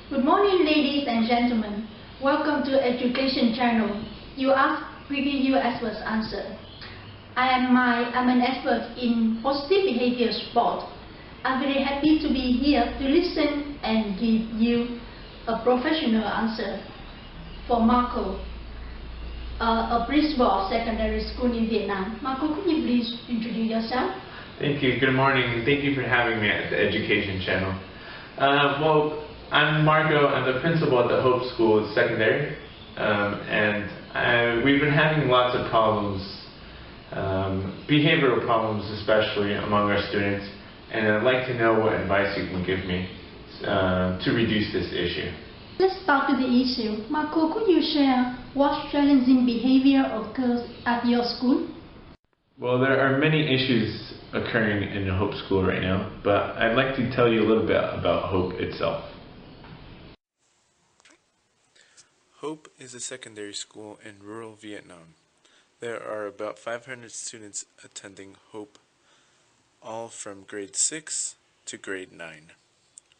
Good morning, ladies and gentlemen. Welcome to Education Channel. You ask, we give you experts answer. I'm an expert in positive behavior sport. I'm very happy to be here to listen and give you a professional answer. For Marco, a principal of secondary school in Vietnam. Marco, could you please introduce yourself? Thank you. Good morning, and thank you for having me at the Education Channel. Well, I'm Marco. I'm the principal at the Hope School Secondary, and we've been having lots of problems, behavioral problems especially among our students, and I'd like to know what advice you can give me to reduce this issue. Let's start with the issue. Marco, could you share what challenging behavior occurs at your school? Well, there are many issues occurring in the Hope School right now, but I'd like to tell you a little bit about Hope itself. Hope is a secondary school in rural Vietnam. There are about 500 students attending Hope, all from grade 6 to grade 9.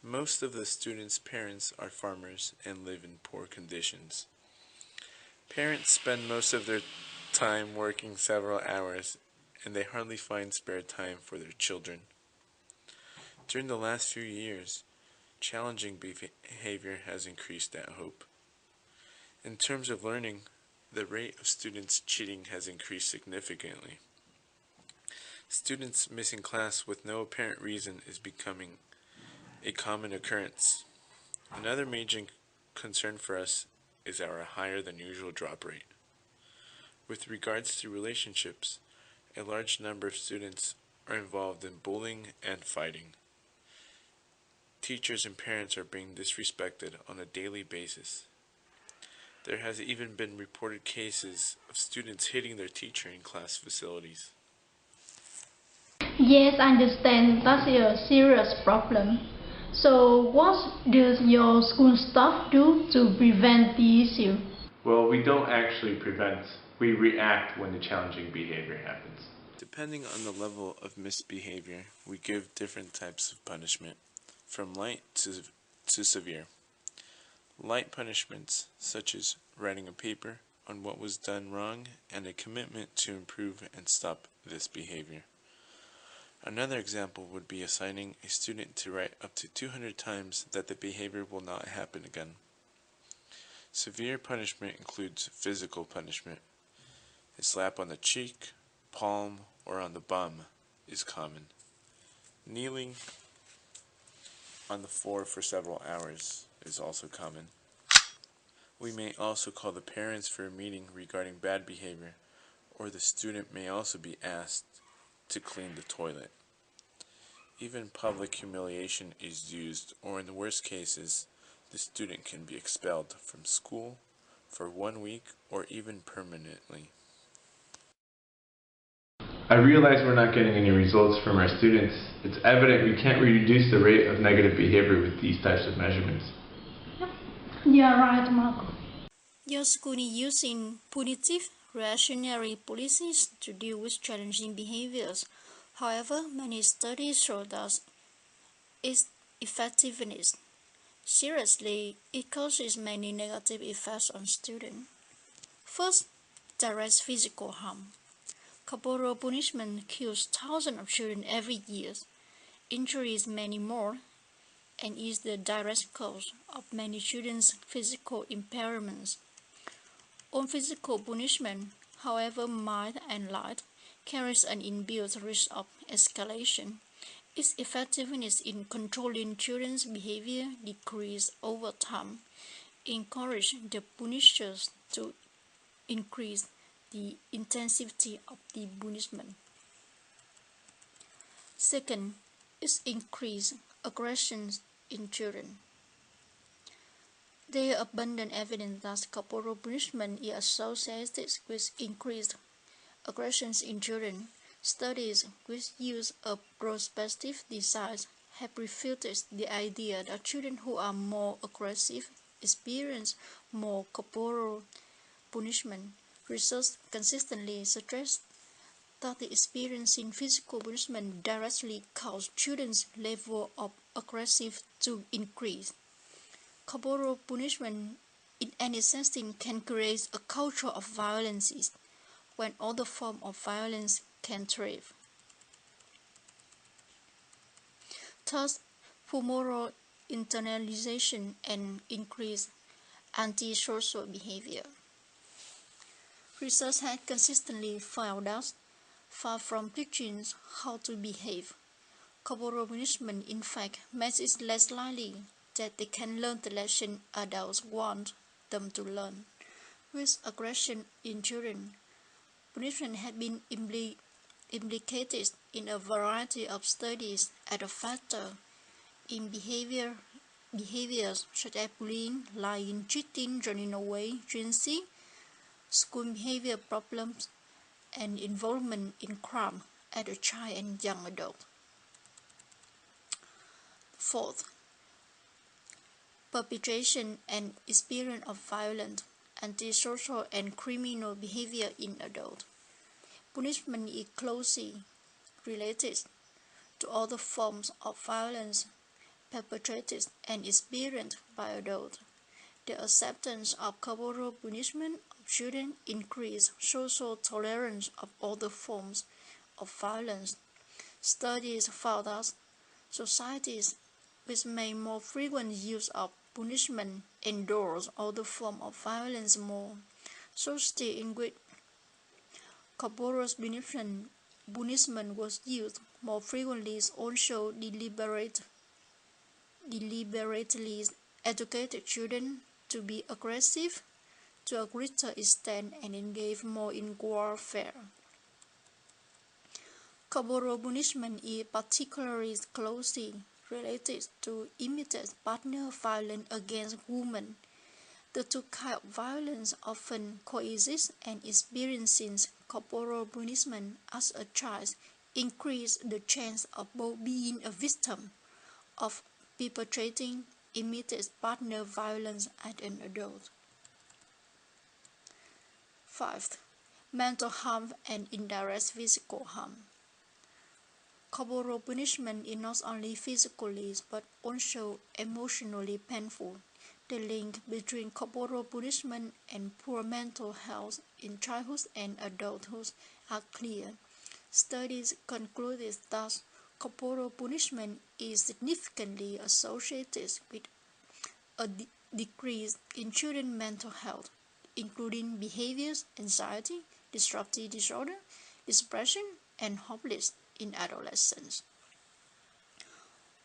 Most of the students' parents are farmers and live in poor conditions. Parents spend most of their time working several hours, and they hardly find spare time for their children. During the last few years, challenging behavior has increased at Hope. In terms of learning, the rate of students cheating has increased significantly. Students missing class with no apparent reason is becoming a common occurrence. Another major concern for us is our higher than usual drop rate. With regards to relationships, a large number of students are involved in bullying and fighting. Teachers and parents are being disrespected on a daily basis. There has even been reported cases of students hitting their teacher in class facilities. Yes, I understand that's a serious problem. So what does your school staff do to prevent the issue? Well, we don't actually prevent, we react when the challenging behavior happens. Depending on the level of misbehavior, we give different types of punishment, from light to severe. Light punishments, such as writing a paper on what was done wrong and a commitment to improve and stop this behavior. Another example would be assigning a student to write up to 200 times that the behavior will not happen again. Severe punishment includes physical punishment. A slap on the cheek, palm, or on the bum is common. Kneeling on the floor for several hours is also common. We may also call the parents for a meeting regarding bad behavior, or the student may also be asked to clean the toilet. Even public humiliation is used, or in the worst cases, the student can be expelled from school for 1 week or even permanently. I realize we're not getting any results from our students. It's evident we can't reduce the rate of negative behavior with these types of measurements. You're right, Marco. Your school is using punitive, reactionary policies to deal with challenging behaviors. However, many studies show that its effectiveness. Seriously, it causes many negative effects on students. First, direct physical harm. Corporal punishment kills thousands of children every year, injuries many more, and is the direct cause of many children's physical impairments. On physical punishment, however mild and light, carries an inbuilt risk of escalation. Its effectiveness in controlling children's behavior decreases over time, encourage the punishers to increase the intensity of the punishment. Second, it increases aggression in children. There is abundant evidence that corporal punishment is associated with increased aggressions in children. Studies which use a prospective design have refuted the idea that children who are more aggressive experience more corporal punishment. Research consistently suggests that the experiencing physical punishment directly causes children's level of aggressiveness to increase. Corporal punishment in any setting can create a culture of violence when other forms of violence can thrive. Thus, moral internalization and increased antisocial behavior. Research has consistently found that, far from teaching how to behave, corporal punishment in fact makes it less likely that they can learn the lesson adults want them to learn. With aggression in children, punishment has been implicated in a variety of studies as a factor in behaviors such as bullying, lying, cheating, running away, truancy, school behavior problems, and involvement in crime as a child and young adult. Fourth, perpetration and experience of violent, antisocial, and criminal behavior in adults. Punishment is closely related to other forms of violence perpetrated and experienced by adults. The acceptance of corporal punishment of children increases social tolerance of other forms of violence. Studies found that societies which make more frequent use of punishment endorse other forms of violence more. Society in which corporal punishment was used more frequently also deliberately educated children to be aggressive to a greater extent and engage more in warfare. Corporal punishment is particularly closely related to immediate partner violence against women. The two kinds of violence often coexist, and experiencing corporal punishment as a child increases the chance of both being a victim of perpetrating immediate partner violence as an adult. Fifth, mental harm and indirect physical harm. Corporal punishment is not only physically but also emotionally painful. The link between corporal punishment and poor mental health in childhood and adulthood are clear. Studies concluded that corporal punishment is significantly associated with a decrease in children's mental health, including behaviors, anxiety, disruptive disorder, depression, and hopelessness in adolescence.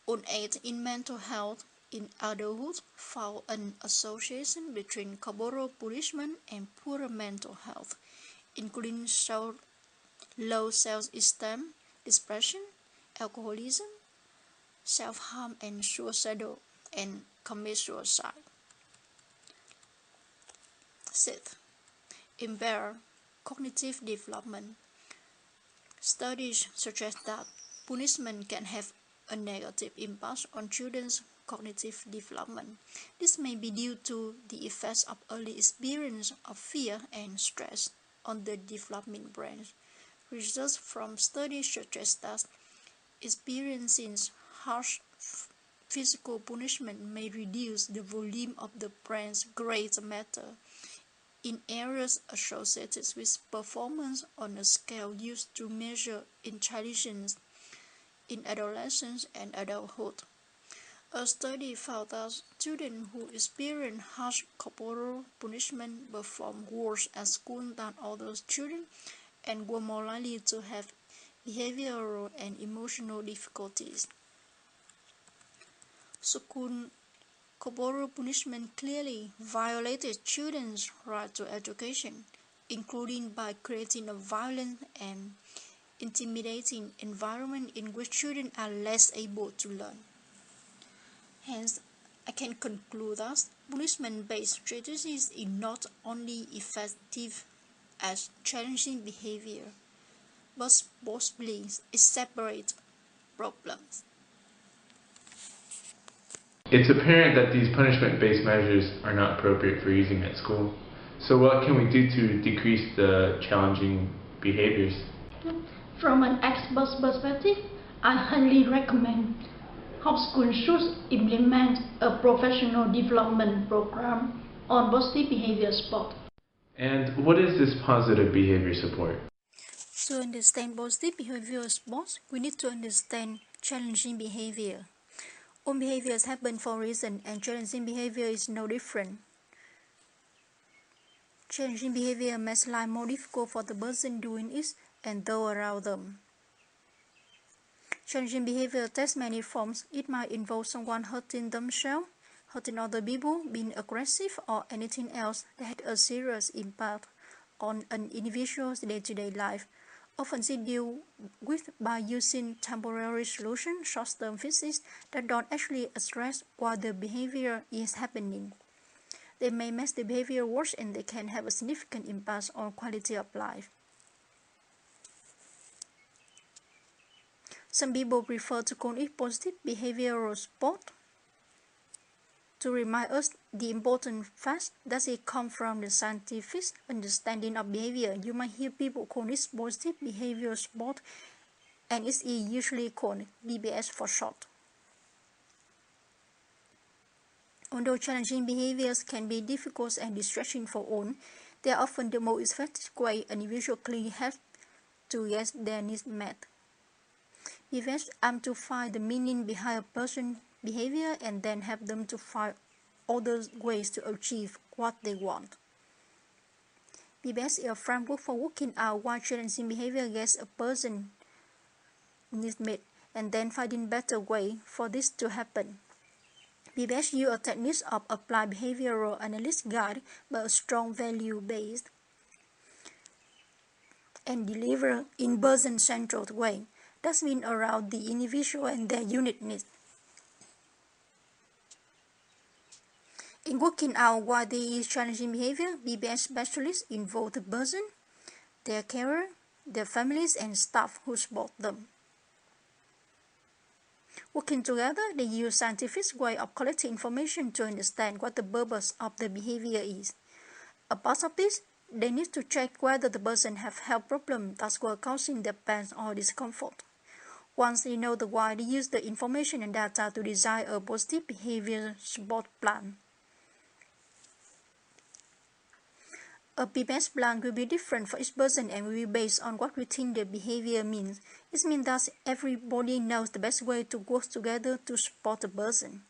Unaided in mental health in adulthood found an association between corporal punishment and poor mental health, including low self-esteem, depression, alcoholism, self-harm, and suicidal and commit suicide. Sixth, impaired cognitive development. Studies suggest that punishment can have a negative impact on children's cognitive development. This may be due to the effects of early experience of fear and stress on the developing brain. Results from studies suggest that experiencing harsh physical punishment may reduce the volume of the brain's gray matter in areas associated with performance on a scale used to measure intelligence in adolescence and adulthood. A study found that students who experience harsh corporal punishment perform worse at school than other children and were more likely to have behavioral and emotional difficulties. School corporal punishment clearly violated children's right to education, including by creating a violent and intimidating environment in which children are less able to learn. Hence, I can conclude that punishment-based strategies are not only effective at challenging behavior, but possibly separate problems. It's apparent that these punishment-based measures are not appropriate for using at school. So what can we do to decrease the challenging behaviors? From an expert's perspective, I highly recommend how schools should implement a professional development program on positive behavior support. And what is this positive behavior support? To understand positive behavior support, we need to understand challenging behavior. All behaviors happen for a reason, and challenging behavior is no different. Challenging behavior makes life more difficult for the person doing it and those around them. Challenging behavior takes many forms. It might involve someone hurting themselves, hurting other people, being aggressive, or anything else that had a serious impact on an individual's day-to-day life. Often they deal with by using temporary solutions, short-term fixes that don't actually address why the behavior is happening. They may make the behavior worse, and they can have a significant impact on quality of life. Some people prefer to call it positive behavioral support to remind us the important fact that it comes from the scientific understanding of behavior. You might hear people call it positive behavioral support, and it is usually called PBS for short. Although challenging behaviors can be difficult and distressing for all, they are often the most effective way an individual clearly has to get their needs met. PBS aim to find the meaning behind a person's behavior and then help them to find other ways to achieve what they want. PBS is a framework for working out why challenging behavior gets a person needs met and then finding better way for this to happen. PBS uses a technique of applied behavioral analysis guide by a strong value-based and delivered in person-centered way. That means around the individual and their unique needs. In working out why there is challenging behavior, PBS specialists involve the person, their carer, their families, and staff who support them. Working together, they use scientific way of collecting information to understand what the purpose of the behavior is. As part of this, they need to check whether the person have health problems that were causing their pain or discomfort. Once they know the why, they use the information and data to design a positive behavior support plan. A PBS plan will be different for each person and will be based on what we think the behavior means. It means that everybody knows the best way to work together to support the person.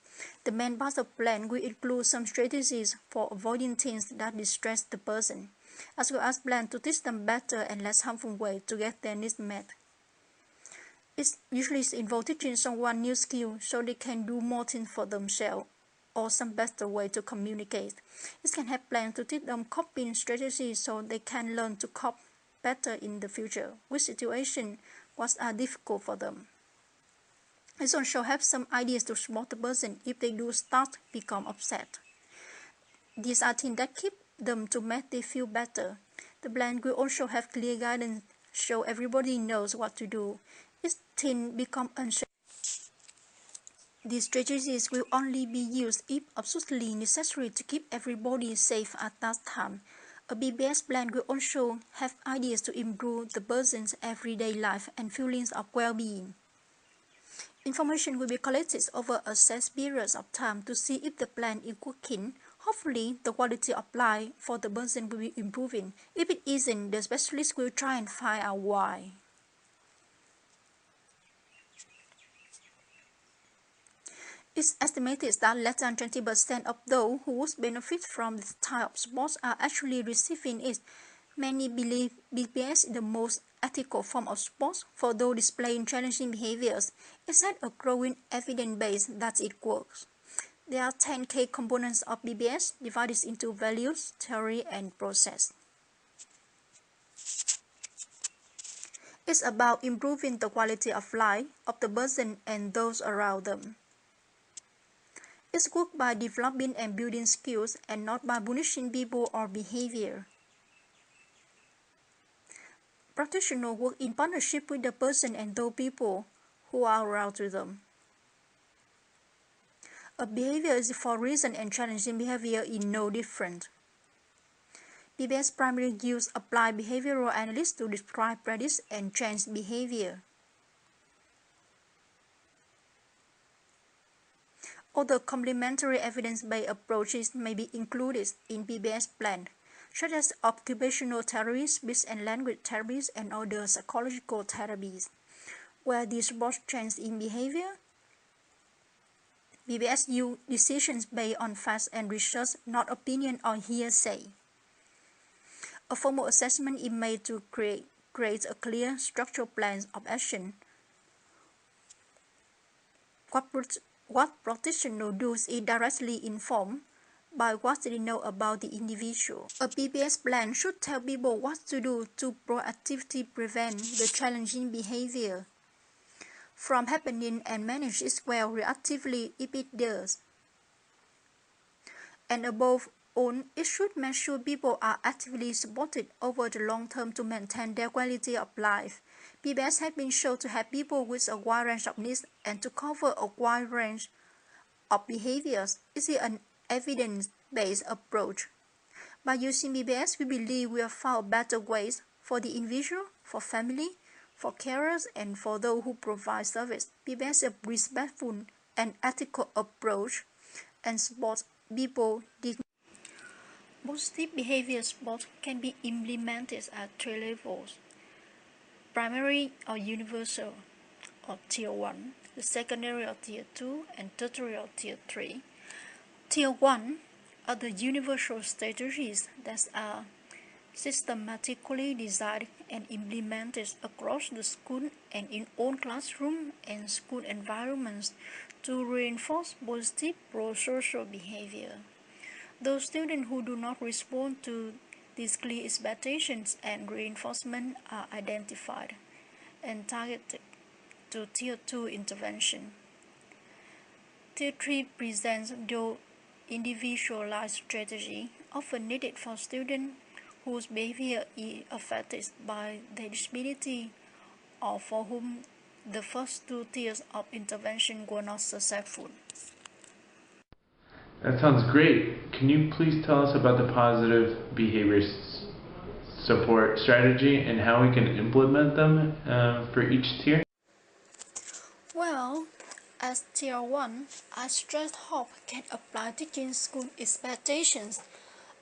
The main part of the plan will include some strategies for avoiding things that distress the person, as well as plans to teach them better and less harmful ways to get their needs met. It usually involves teaching someone new skills so they can do more things for themselves, or some better way to communicate. It can have plans to teach them coping strategies so they can learn to cope better in the future with situations that are difficult for them. It also have some ideas to support the person if they do start to become upset. These are things that keep them to make them feel better. The plan will also have clear guidance so everybody knows what to do. If things become unsafe, these strategies will only be used if absolutely necessary to keep everybody safe at that time. A PBS plan will also have ideas to improve the person's everyday life and feelings of well-being. Information will be collected over a set period of time to see if the plan is working. Hopefully, the quality of life for the person will be improving. If it isn't, the specialist will try and find out why. It's estimated that less than 20% of those who would benefit from this type of support are actually receiving it. Many believe BPS is the most ethical form of support for those displaying challenging behaviors. It has a growing evidence base that it works. There are 10 key components of BPS divided into values, theory, and process. It's about improving the quality of life of the person and those around them. It's work by developing and building skills and not by punishing people or behavior. Practitioners work in partnership with the person and those people who are around to them. A behavior is for reason and challenging behavior is no different. PBS primarily use applied behavioral analysis to describe, predict, and change behavior. Other complementary evidence-based approaches may be included in PBS plan, such as occupational therapies, speech and language therapies, and other psychological therapies. Where these support change in behavior, PBS use decisions based on facts and research, not opinion or hearsay. A formal assessment is made to create a clear structural plan of action. What practitioners do is directly informed by what they know about the individual. A PBS plan should tell people what to do to proactively prevent the challenging behavior from happening and manage it well reactively if it does. And above all, it should make sure people are actively supported over the long term to maintain their quality of life. PBS has been shown to help people with a wide range of needs and to cover a wide range of behaviors. It is an evidence-based approach. By using PBS, we believe we have found better ways for the individual, for family, for carers, and for those who provide service. PBS is a respectful and ethical approach and supports people. Positive behavior support can be implemented at 3 levels: primary or universal or Tier 1, the secondary or Tier 2, and tertiary or Tier 3. Tier 1 are the universal strategies that are systematically designed and implemented across the school and in all classroom and school environments to reinforce positive pro-social behavior. Those students who do not respond to these clear expectations and reinforcement are identified and targeted to Tier 2 intervention. Tier 3 presents the individualized strategy often needed for students whose behavior is affected by their disability or for whom the first 2 tiers of intervention were not successful. That sounds great. Can you please tell us about the positive behavior support strategy and how we can implement them for each tier? Well, as Tier 1, I stress hope can apply teaching school expectations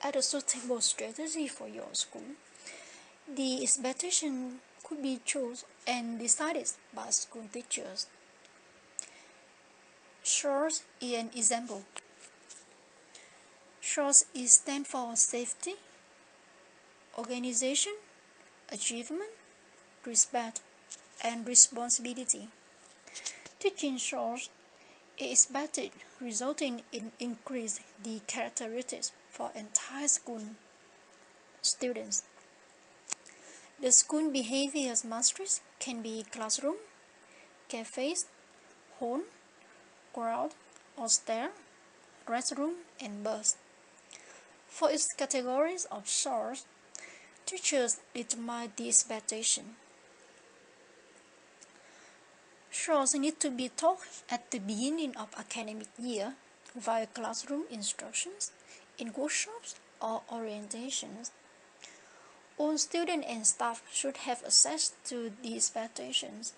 as a suitable strategy for your school. The expectation could be chosen and decided by school teachers. SOURCE is an example. SOURCE stands for safety, organization, achievement, respect, and responsibility. Teaching SOURCE is expected, resulting in increased the characteristics for entire school students. The school behaviors matrix can be classroom, cafes, home, crowd or stair, restroom, and bus. For its categories of SOURCE, teachers determine the expectation. SOURCE need to be taught at the beginning of academic year via classroom instructions, in workshops or orientations. All students and staff should have access to the expectations.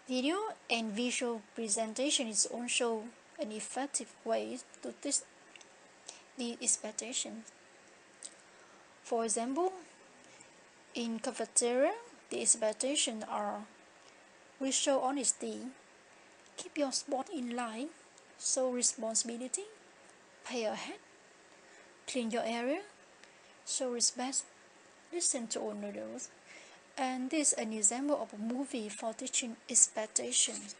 Video and visual presentation is also an effective way to teach the expectations. For example, in cafeteria, the expectations are: we show honesty, keep your spot in line, show responsibility, pay ahead, clean your area, show respect, listen to all noodles. And this is an example of a movie for teaching expectations.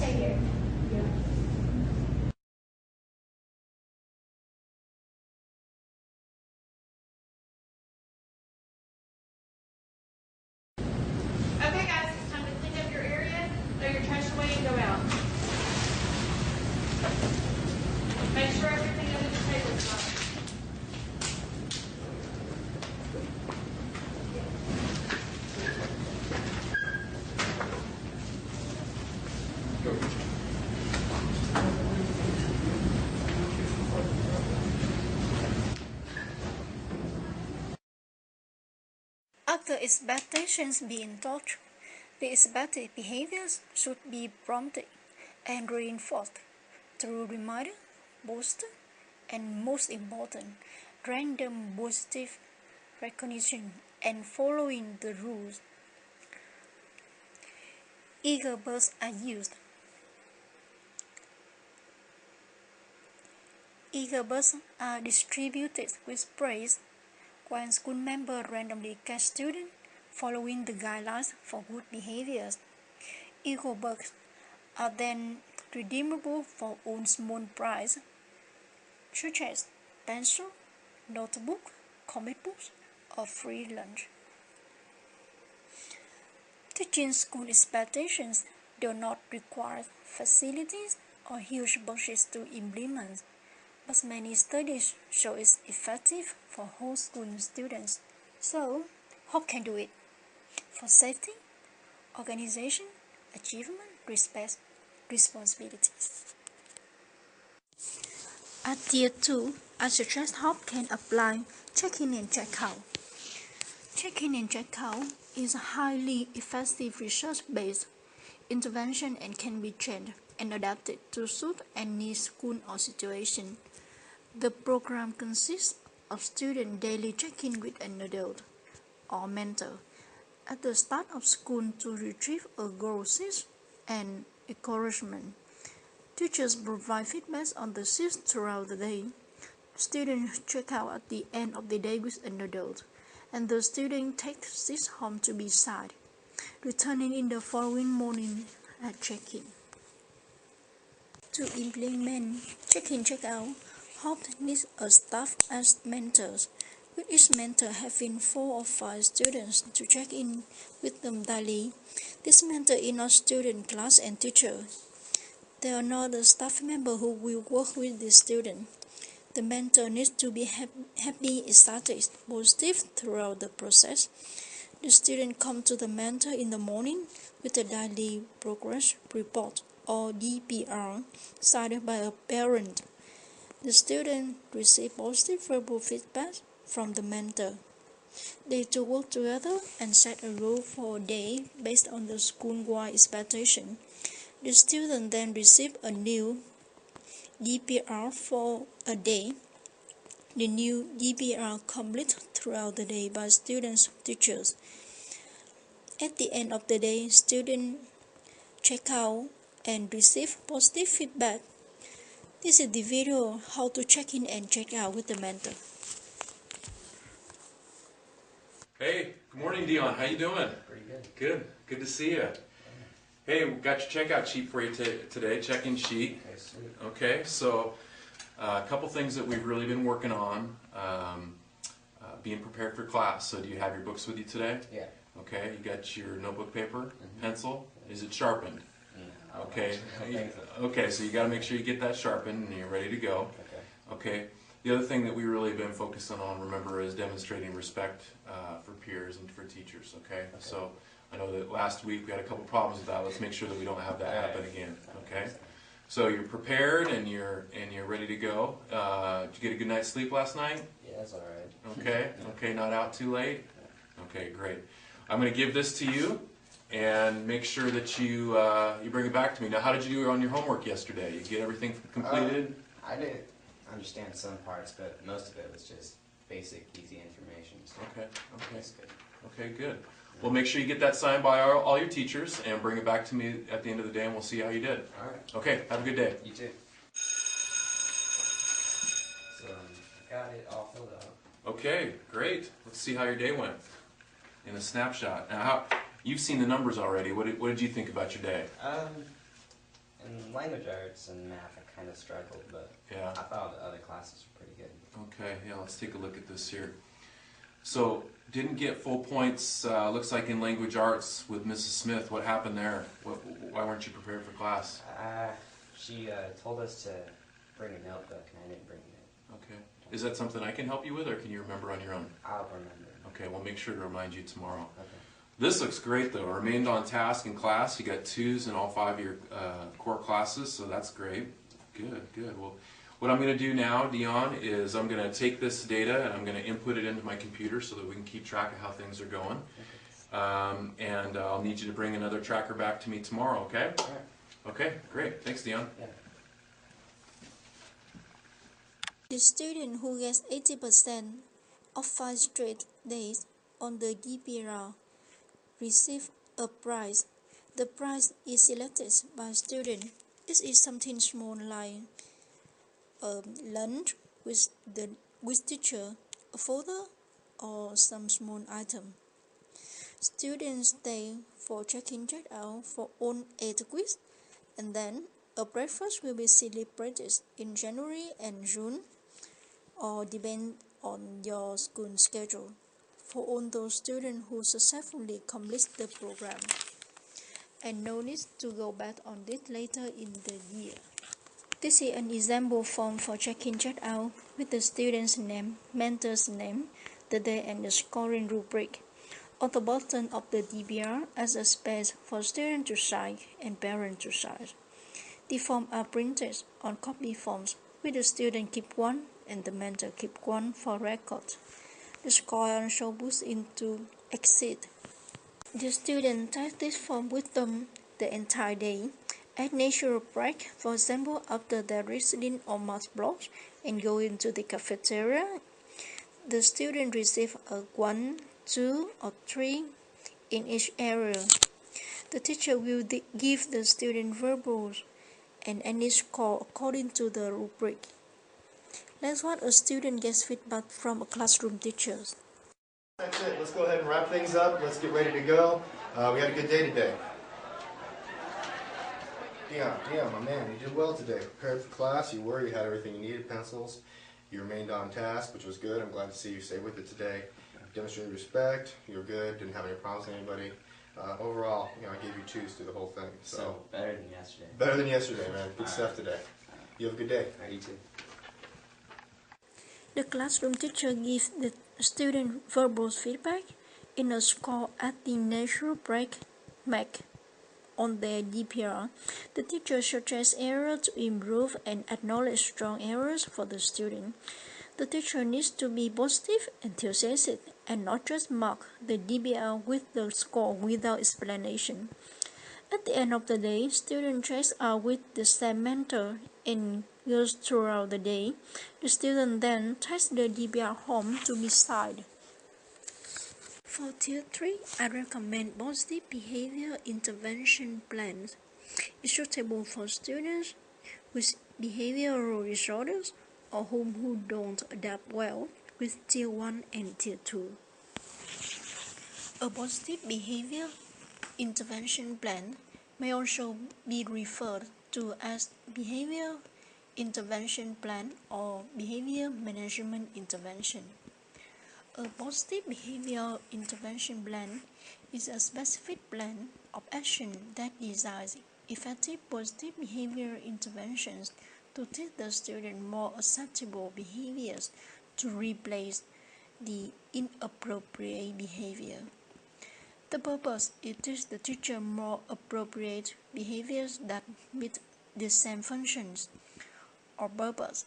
stay here. Yeah. Okay guys, it's time to clean up your area, throw your trash away and go out. Make sure everything under the table is done. After expectations being taught, the expected behaviors should be prompted and reinforced through reminder, booster, and most important, random positive recognition and following the rules. Eager birds are used. Eager birds are distributed with praise when school members randomly catch students following the guidelines for good behaviors. Eager birds are then redeemable for own small prize, such as pencil, notebook, comic books, or free lunch. Teaching school expectations do not require facilities or huge budgets to implement, but many studies show it's effective for whole school students. So, how can do it? For safety, organization, achievement, respect, responsibilities. At Tier 2, I suggest how can apply check-in and check-out. Check-in and check-out is a highly effective research-based intervention and can be changed and adapted to suit any school or situation. The program consists of student daily check-in with an adult or mentor at the start of school to retrieve a goal set and encouragement. Teachers provide feedback on the shifts throughout the day. Students check out at the end of the day with an adult, and the student takes this home to be signed, returning in the following morning at check-in. To implement check-in, check-out, HOP needs a staff as mentors, with each mentor having 4 or 5 students to check in with them daily. This mentor is not student, class, and teacher. They are not a staff member who will work with the student. The mentor needs to be happy, excited, positive throughout the process. The student comes to the mentor in the morning with a daily progress report or DPR signed by a parent. The student receives positive verbal feedback from the mentor. They two work together and set a goal for a day based on the school-wide expectation. The student then receives a new DPR for a day. The new DPR completed throughout the day by students' teachers. At the end of the day, students check out and receive positive feedback. This is the video how to check in and check out with the mentor. Hey, good morning, Dion. How you doing? Pretty good. Good. Good to see you. Hey, we got your checkout sheet for you today, check-in sheet. Okay, sweet. Okay, so a couple things that we've really been working on. Being prepared for class. So do you have your books with you today? Yeah. Okay, you got your notebook paper, pencil. Is it sharpened? Yeah. Okay. I think so. Okay, so you got to make sure you get that sharpened and you're ready to go. Okay. Okay. The other thing that we really been focusing on, remember, is demonstrating respect for peers and for teachers. Okay. So I know that last week we had a couple problems with that. Let's make sure that we don't have that happen again. Okay. So you're prepared and you're ready to go. Did you get a good night's sleep last night? Yeah, that's all right. Okay. Okay. Not out too late. Okay. Great. I'm going to give this to you and make sure that you you bring it back to me. Now, how did you do on your homework yesterday? You get everything completed? I didn't understand some parts, but most of it was just basic, easy information. So Okay. Okay. that's good. Okay, good. Well, make sure you get that signed by all your teachers and bring it back to me at the end of the day, and we'll see how you did. All right. Okay, have a good day. You too. So I got it all filled out. Okay, great. Let's see how your day went in a snapshot. Now, you've seen the numbers already. What did you think about your day? In language arts and math, I kind of struggled, but Yeah. I thought the other classes were pretty good. Okay, yeah, let's take a look at this here. So, didn't get full points, looks like in language arts with Mrs. Smith. What happened there? Why weren't you prepared for class? She told us to bring a notebook, and I didn't bring it. Okay. Is that something I can help you with, or can you remember on your own? I'll remember. Okay, we'll make sure to remind you tomorrow. Okay. This looks great though. Remained on task in class. You got 2s in all 5 of your core classes, so that's great. Good, good. Well, what I'm going to do now, Dion, is I'm going to take this data and I'm going to input it into my computer so that we can keep track of how things are going. And I'll need you to bring another tracker back to me tomorrow, okay? All right. Okay, great. Thanks, Dion. Yeah. The student who gets 80% of 5 straight days on the DPR receive a prize. The prize is selected by student. This is something small like lunch with teacher, a photo, or some small item. Students stay for check-in check-out for all 8 weeks, and then a breakfast will be celebrated in January and June, or depend on your school schedule, for all those students who successfully complete the program. And no need to go back on this later in the year. This is an example form for check-in check-out with the student's name, mentor's name, the day, and the scoring rubric. On the bottom of the DPR as a space for students to sign and parents to sign. The forms are printed on copy forms, with the student keep one and the mentor keep one for record. The score also puts into Excel. The student takes this form with them the entire day. At natural break, for example, after their reading or math blocks and go into the cafeteria, the student receive a 1, 2, or 3 in each area. The teacher will give the student verbals and any score according to the rubric. Let's watch a student gets feedback from a classroom teacher. That's it. Let's go ahead and wrap things up. Let's get ready to go. We had a good day today. Dion, my man, you did well today. Prepared for class, you had everything you needed, pencils. You remained on task, which was good. I'm glad to see you stay with it today. Demonstrated respect, you were good, didn't have any problems with anybody. Overall, I gave you 2s through the whole thing. So better than yesterday. Better than yesterday, man. Good stuff today. You have a good day. All right, you too. The classroom teacher gives the student verbal feedback in a score at the natural break mark on their DPR. The teacher suggests areas to improve and acknowledge strong areas for the student. The teacher needs to be positive, enthusiastic, and not just mark the DPR with the score without explanation. At the end of the day, student checks out with the same mentor and goes throughout the day. The student then takes the DPR home to be signed. For Tier 3, I recommend positive behavior intervention plans. It's suitable for students with behavioral disorders or who don't adapt well with Tier 1 and Tier 2. A positive behavior intervention plan may also be referred to as behavior intervention plan or behavior management intervention. A positive behavior intervention plan is a specific plan of action that designs effective positive behavior interventions to teach the student more acceptable behaviors to replace the inappropriate behavior. The purpose is to teach the teacher more appropriate behaviors that meet the same functions or purpose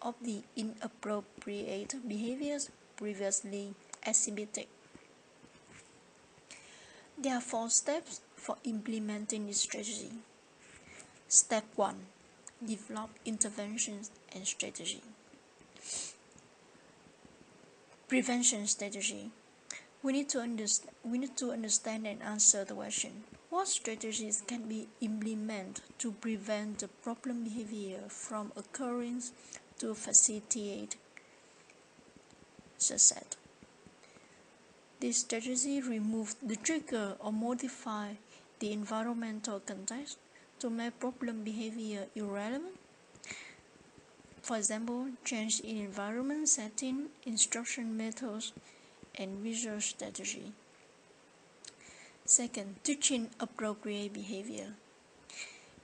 of the inappropriate behaviors previously exhibited. There are 4 steps for implementing this strategy. Step 1. Develop interventions and strategy. Prevention strategy. We need to understand and answer the question: what strategies can be implemented to prevent the problem behavior from occurring to facilitate success? This strategy removes the trigger or modify the environmental context to make problem behavior irrelevant. For example, change in environment setting, instruction methods, and visual strategy. Second, teaching appropriate behavior.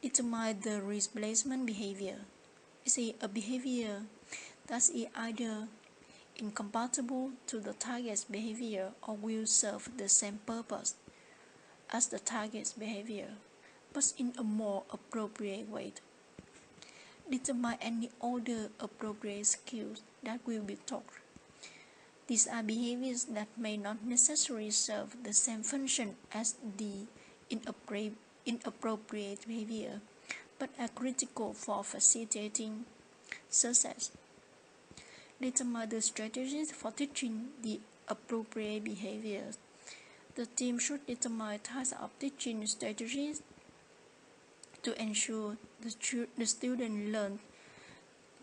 Determine the replacement behavior. Is it a behavior that is either incompatible to the target's behavior or will serve the same purpose as the target's behavior, but in a more appropriate way. Determine any other appropriate skills that will be taught. These are behaviors that may not necessarily serve the same function as the inappropriate behavior, but are critical for facilitating success. Determine the strategies for teaching the appropriate behaviors. The team should determine types of teaching strategies to ensure the student learn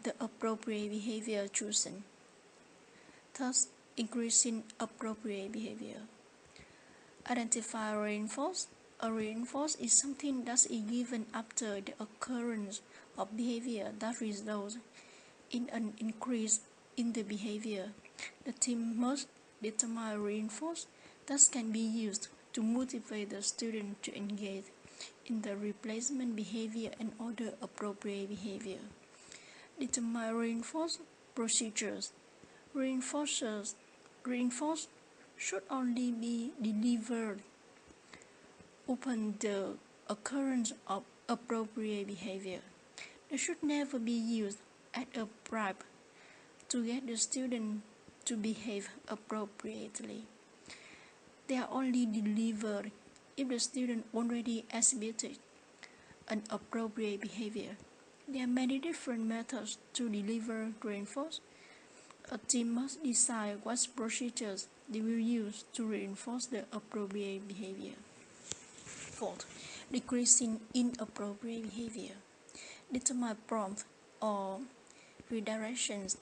the appropriate behavior chosen, thus increasing appropriate behavior. Identify reinforce. A reinforce is something that is given after the occurrence of behavior that results in an increase in the behavior. The team must determine reinforce that can be used to motivate the student to engage in the replacement behavior and other appropriate behavior. Determine reinforce procedures. Reinforce should only be delivered upon the occurrence of appropriate behavior. They should never be used as a bribe to get the student to behave appropriately. They are only delivered if the student already exhibited an appropriate behavior. There are many different methods to deliver reinforce. A team must decide what procedures they will use to reinforce the appropriate behavior. Fourth, decreasing inappropriate behavior. Determine prompts or redirections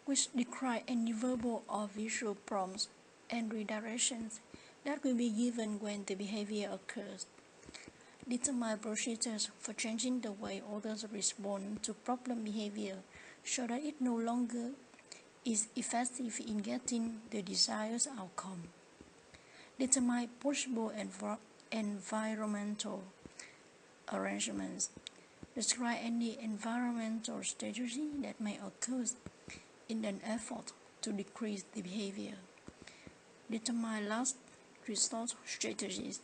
which describe any verbal or visual prompts and redirections that will be given when the behavior occurs. Determine procedures for changing the way others respond to problem behavior so that it no longer is effective in getting the desired outcome. Determine possible environmental arrangements. Describe any environmental strategy that may occur in an effort to decrease the behavior. Determine last resort strategies.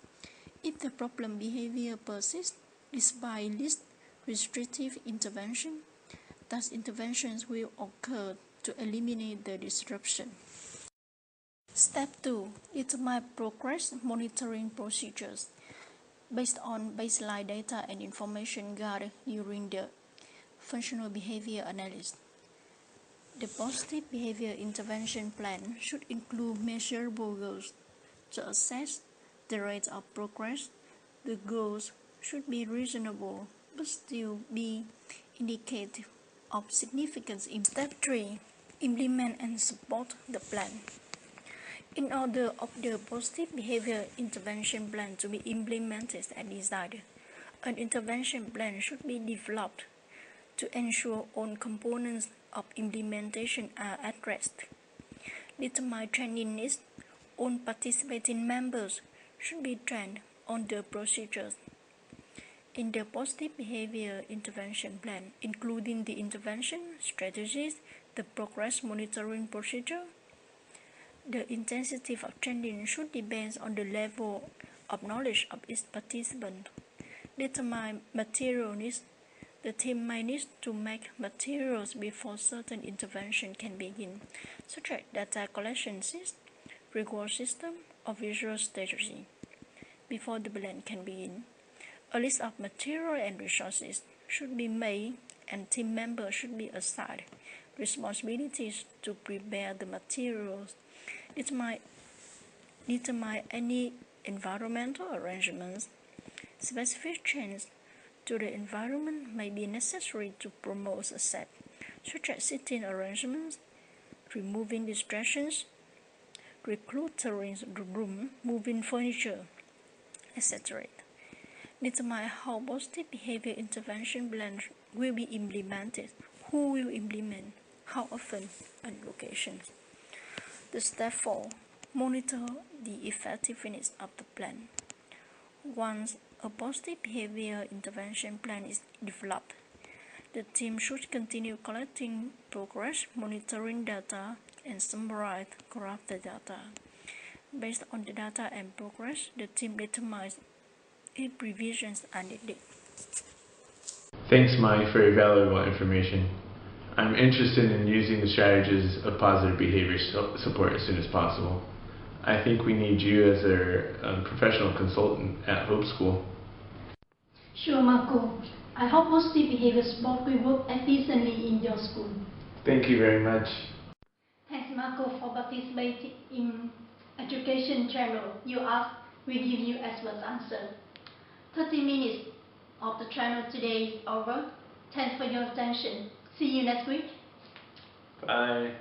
If the problem behavior persists despite least restrictive intervention, thus interventions will occur to eliminate the disruption. Step 2. Determine progress monitoring procedures. Based on baseline data and information gathered during the functional behavior analysis, the positive behavior intervention plan should include measurable goals to assess the rate of progress. The goals should be reasonable but still be indicative of significance. In Step 3. Implement and support the plan. In order of the positive behavior intervention plan to be implemented as desired, an intervention plan should be developed to ensure all components of implementation are addressed. Determine training needs. All participating members should be trained on the procedures in the positive behavior intervention plan, including the intervention strategies, the progress monitoring procedure. The intensity of training should depend on the level of knowledge of each participant. Determine material needs. The team may need to make materials before certain intervention can begin, such as data collection system, reward system, or visual strategy. Before the plan can begin, a list of material and resources should be made, and team members should be assigned responsibilities to prepare the materials. Determine any environmental arrangements. Specific changes to the environment may be necessary to promote success, such as seating arrangements, removing distractions, reclutering the room, moving furniture, etc. Determine how positive behavior intervention plans will be implemented, who will implement, how often, and locations. The step 4. Monitor the effectiveness of the plan. Once a positive behavior intervention plan is developed, the team should continue collecting progress, monitoring data, and summarize graph the data. Based on the data and progress, the team determines if revisions are needed. Thanks, Mai, for your valuable information. I'm interested in using the strategies of positive behavior support as soon as possible. I think we need you as a professional consultant at Hope School. Sure, Marco. I hope positive behavior support will work efficiently in your school. Thank you very much. Thanks, Marco, for participating in Education Channel. You asked, we give you expert answer. 30 minutes of the channel today is over. Thanks for your attention. See you next week. Bye.